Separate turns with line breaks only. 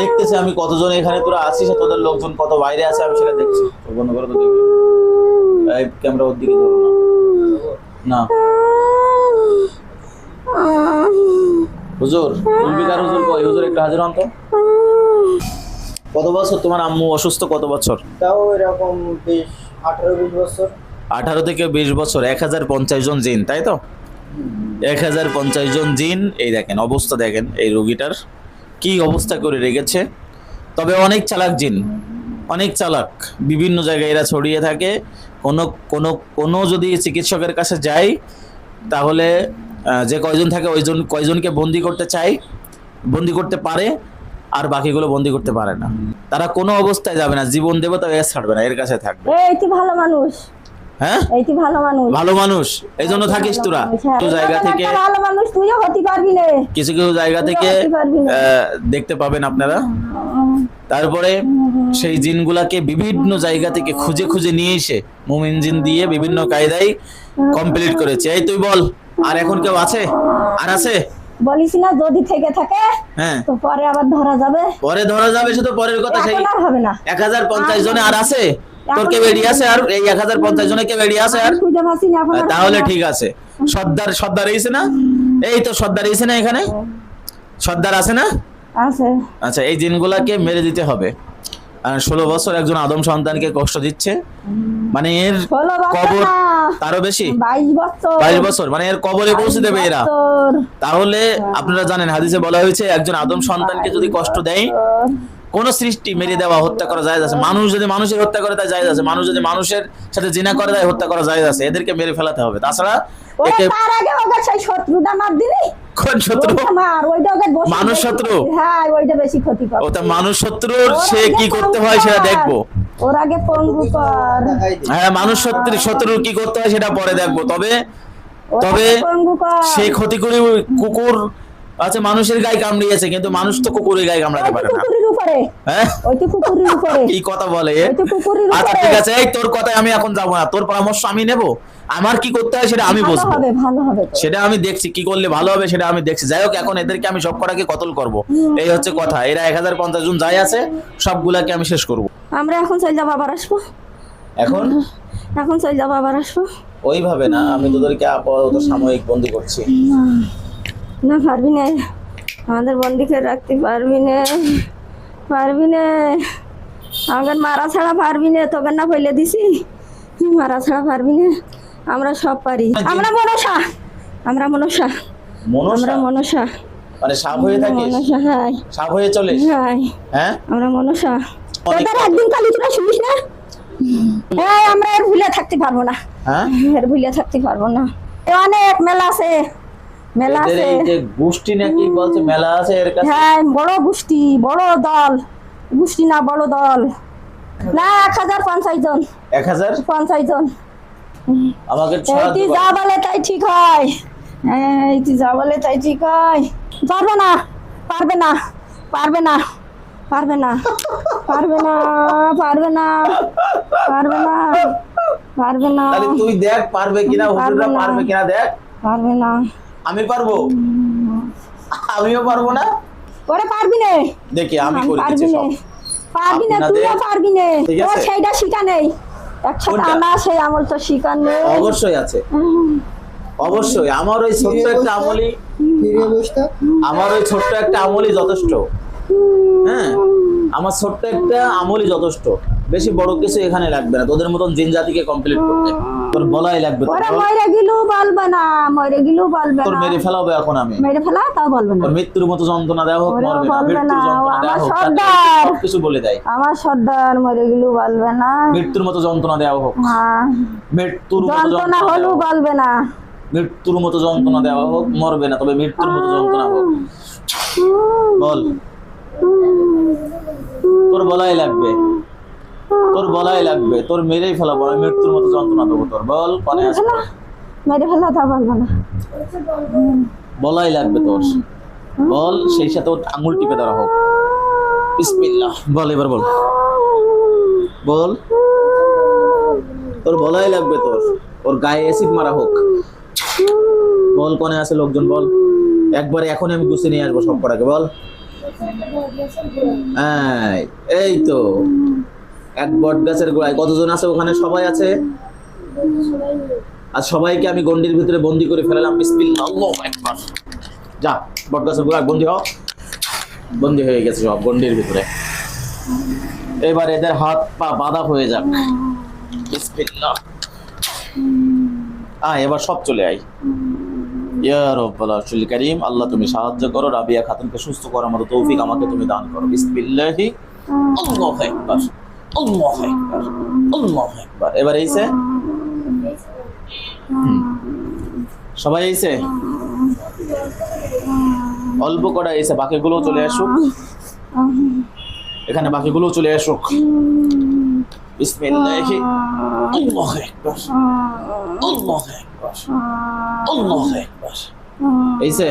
দেখতেছি আমি কতজন এখানে তোরা আছিস, তোদের লোকজন কত বাইরে আছে আমি সেটা দেখছি। বন্ধ করে তো দেখি, এই ক্যামেরা ওর দিকে ধরো না। হুজুর কুলবিকার হুজুর কই? হুজুর একটু হাজির হন তো। কত বছর তোমার আম্মু অসুস্থ? কত বছর?
তাও এরকম 18-20 বছর।
18 থেকে 20 বছর। 1050 জন জিন, তাই তো? 1050 জন জিন। এই দেখেন অবস্থা, দেখেন এই রোগীটার কি অবস্থা করে রেখেছে। তবে অনেক চালাক জিন, অনেক চালাক। বিভিন্ন জায়গায় এরা ছড়িয়ে থাকে। কোনো কোনো কোনো যদি চিকিৎসকের কাছে যায় তাহলে যে কয়জন থাকে ওইজন কয়জনকে বন্দি করতে চায়, বন্দি করতে পারে, আর বাকিগুলো বন্দি করতে পারে না। তারা কোনো অবস্থায় যাবে না, জীবন দেবে তবে এর ছাড়বে না, এর কাছে থাকবে।
এই তুই ভালো মানুষ,
হ্যাঁ
এই তুই ভালো মানুষ,
ভালো মানুষ, এই জন্য থাকিস তোরা। কিছু জায়গা থেকে
ভালো মানুষ তুইও হতে পারবি না,
কিছু কিছু জায়গা থেকে দেখতে পাবেন আপনারা। তারপরে সেই জিনগুলাকে বিভিন্ন জায়গা থেকে খুঁজে খুঁজে নিয়ে এসে মুমিন জিন দিয়ে বিভিন্ন কায়দায় কমপ্লিট করেছে। এই তুই বল, আর এখন কেউ আছে? আর আছে?
বলিস না যদি থেকে থাকে
হ্যাঁ,
তো পরে আবার ধরা যাবে।
পরে ধরা যাবে, শুধু পরের কথা। সেই
এখন আর হবে না।
1050 জনে আর আছে? তোর কে বেরিয়ে আছে? আর এই 1050 জনে কে বেরিয়ে আছে? আর
খুঁজে পাচ্ছি না এখন।
তাহলে ঠিক আছে। সর্দার এসে না? এই তো সর্দার এসে না, এখানে সর্দার আছে না?
আছে।
আচ্ছা, এই জিনগুলাকে মেরে দিতে হবে। 16 বছর একজন আদম সন্তানকে কষ্ট দিচ্ছে, মানে এর
16 বছর
কবর
না,
তারও বেশি,
22 বছর।
22 বছর, মানে এর কবরে পৌঁছে দেবে এরা। তাহলে আপনারা জানেন হাদিসে বলা হয়েছে একজন আদম সন্তানকে যদি কষ্ট দেয়, কোন সৃষ্টি মেরে দেওয়া, হত্যা করা জায়েজ আছে। মানুষ যদি মানুষের হত্যা করে তাই জায়েজ আছে, মানুষ যদি মানুষের সাথে জিনা করে তাই হত্যা করা জায়েজ আছে। এদেরকে মেরে ফেলাতে হবে, তাছাড়া একে
তার আগে ওকে সেই শত্রুটা মার দিলি।
কোন শত্রু?
মার ওইটা ওকে বসে
মানুষ শত্রু?
হ্যাঁ ওইটা বেশি ক্ষতি করে।
ওটা মানুষ শত্রুর, সে কি করতে হয় সেটা দেখবো।
ওর আগে পঙ্গু কর।
হ্যাঁ, মানুষ শত্রুর কি করতে হয় সেটা পরে দেখবো। তবে সে ক্ষতি করে কুকুর আচ্ছা মানুষের গায়ে কামড়িয়েছে, কিন্তু মানুষ তো কুকুরের গায়ে কামড়াতে পারে না। হ্যাঁ,
ওই তো কুকুরের উপরে।
কি কথা বলে?
ওই তো কুকুরের উপরে।
আচ্ছা ঠিক আছে, এই তোর কথায় আমি এখন যাবো না, তোর পরামর্শ আমি নেব। আমার কি করতে হয় সেটা আমি বুঝবো,
ভালো হবে
সেটা আমি দেখছি কি করলে ভালো হবে সেটা আমি দেখছি। যাই হোক, এখন এদেরকে আমি সব কটাকে কতল করব, এই হচ্ছে কথা। এরা 1050 জন যাই আছে সবগুলাকে আমি শেষ করব।
আমরা এখন চলে যাবো, আবার আসবো। এখন চলে যাবো, আবার আসবো।
ওইভাবে না, আমি তোদেরকে আপাতত সাময়িক বন্দি করছি।
না পারবি না, আমাদের বন্দিকে রাখতে পারবি না, পারবি না। আমাদের মারা ছাড়া পারবি না, তোকে না ফেলে দিছি, মারা ছাড়া পারবি না। আমরা সব পারি। আমরা মনসা, আমরা মনসা, আমরা মনসা।
মানে সাপ হয়ে থাকিস?
মনসা, হ্যাঁ।
সাপ হয়ে চলিস?
হ্যাঁ,
হ্যাঁ,
আমরা মনসা। তোদের একদিন কালি তোরা শুনিস না? হ্যাঁ, আমরা এর ভুলে থাকতে পারবো না।
হ্যাঁ,
এর ভুলে থাকতে পারবো না। অনেক মেলা আছে, মেলা আছে।
এই যে গোষ্ঠী নাকি বলছে মেলা আছে এর কাছে?
হ্যাঁ, বড় গোষ্ঠী, বড় দল। গোষ্ঠী না, বড় দল। না, 1050 জন।
1050
জন।
আমাকে
তুই যা বলে তাই ঠিক হয়। এই তুই যা বলে তাই ঠিক হয়। পারবে না, পারবে না, পারবে না, পারবে না, পারবে না, পারবে না, পারবে না, পারবে না।
তাহলে তুই দেখ পারবে কিনা, হুজুররা পারবে কিনা দেখ।
পারবে না।
আমি পারবো? আমিও পারবো না?
ওরে পারবি না।
দেখি আমি করে
পারবি
দিচ্ছি
না,
সব।
পারবি না, তুইও পারবি না। তোর সেইটা শিখা নেই, একসাথে আনা সেই আমল তো শিখা নেই।
অবশ্যই আছে, অবশ্যই। আমার ওই ছোট্ট একটা আমলই, আমার ওই ছোট্ট একটা আমলই যথেষ্ট। হ্যাঁ, আমার ছোট্ট একটা আমলই যথেষ্ট, বেশি বড় কিছু এখানে লাগবে না তোদের মতন জিন জাতিকে কমপ্লিট করতে। তোর বলাই লাগবে।
ওরা মরে গেলেও বলবে না, মরে গেলেও বলবে না।
তোর মেরে ফেলাবে এখন আমি।
মেরে ফেলা তাও বলবে না।
তোর মৃত্যুর মতো যন্ত্রণা দেওয়া হোক, মরবে না। মৃত্যুর যন্ত্রণা দেওয়া হোক, সব কিছু বলে দেয়।
আমার সর্দার মরে গেলেও বলবে না।
মৃত্যুর মতো যন্ত্রণা দেওয়া হোক, মৃত্যুর মতো
যন্ত্রণা হলেও বলবে না।
মৃত্যুর মতো যন্ত্রণা দেওয়া হোক, মরবে না, তবে মৃত্যুর মতো যন্ত্রণা হোক। বল, তোর বলাই লাগবে, তোর বলাই লাগবে। তোর মেরেই ফেলাবো আমি, মৃত্যুর মতো যন্ত্রণা দেবো তোর। বল কোনে আছে?
মেরে ফেলা তা বলবে না,
বলাই লাগবে তোর। বল, সেই সাথে ওর আঙুল টিপে ধরা হোক। বিসমিল্লাহ বল, এবার বল, বল। তোর বলাই লাগবে তোর, ওর গায়ে অ্যাসিড মারা হোক। বল কোনে আছে লোকজন? বল একবারে, এখনই আমি গুছিয়ে নিয়ে আসবো সব কটাকে। বল হ্যাঁ, এই তো এক বট গাছের গোড়ায় কতজন আছে ওখানে? সবাই আছে। আর সবাইকে আমি গন্ডির ভিতরে বন্দি করে ফেলালাম। বিসমিল্লাহ, আল্লাহু আকবার। যা, বট গাছের গোড়ায় বন্দি হও। বন্দি হয়ে গেছে সব গন্ডির ভিতরে। এবার এদের হাত পা বাঁধা হয়ে যাক। বিসমিল্লাহ। এবার সব চলে আয়। ইয়া রাব্বাল আরশিল কারীম, আল্লাহ তুমি সাহায্য করো, রাবিয়া খাতুনকে সুস্থ করার মতো তৌফিক আমাকে তুমি দান করো। বিসমিল্লাহি, আল্লাহু আকবার, আল্লাহু আকবার, আল্লাহু আকবার। এবার এইছে সবাই এইছে, অল্প কটা এইছে, বাকিগুলো চলে আসুক এখানে, বাকিগুলো চলে আসুক। বিসমিল্লাহি, আল্লাহু আকবার, আল্লাহু আকবার, আল্লাহু আকবার। এইছে